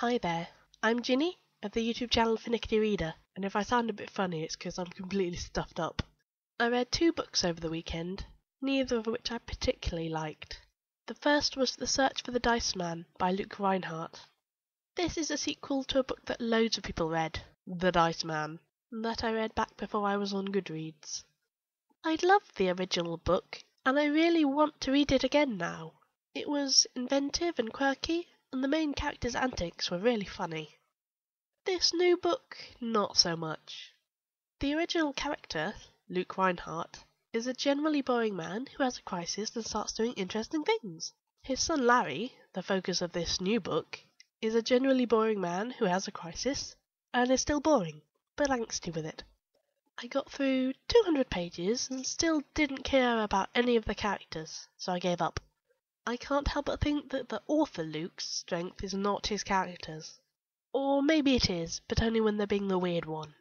Hi there, I'm Ginny of the YouTube channel Finicky Reader, and if I sound a bit funny it's because I'm completely stuffed up. I read 2 books over the weekend, neither of which I particularly liked. The first was The Search for the Diceman by Luke Rhinehart. This is a sequel to a book that loads of people read, The Diceman, that I read back before I was on Goodreads. I loved the original book, and I really want to read it again now. It was inventive and quirky, and the main character's antics were really funny. This new book, not so much. The original character, Luke Rhinehart, is a generally boring man who has a crisis and starts doing interesting things. His son Larry, the focus of this new book, is a generally boring man who has a crisis and is still boring, but angsty with it. I got through 200 pages and still didn't care about any of the characters, so I gave up. I can't help but think that the author Luke's strength is not his characters. Or maybe it is, but only when they're being the weird one.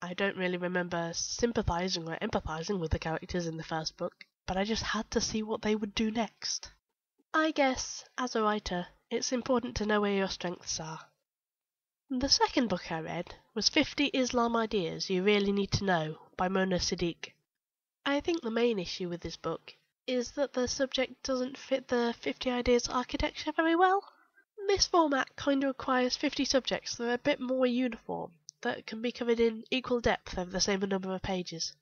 I don't really remember sympathizing or empathizing with the characters in the first book, but I just had to see what they would do next. I guess, as a writer, it's important to know where your strengths are. The second book I read was 50 Islam Ideas You Really Need to Know by Mona Siddiqui. I think the main issue with this book is that the subject doesn't fit the 50 Ideas architecture very well. This format kind of requires 50 subjects that are a bit more uniform, that can be covered in equal depth over the same number of pages.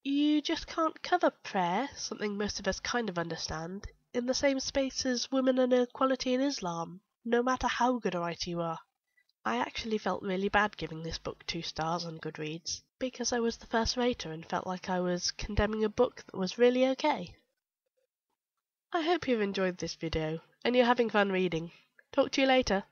You just can't cover prayer, something most of us kind of understand, in the same space as women and equality in Islam, no matter how good a writer you are. I actually felt really bad giving this book 2 stars on Goodreads, because I was the first rater and felt like I was condemning a book that was really okay. I hope you've enjoyed this video, and you're having fun reading. Talk to you later.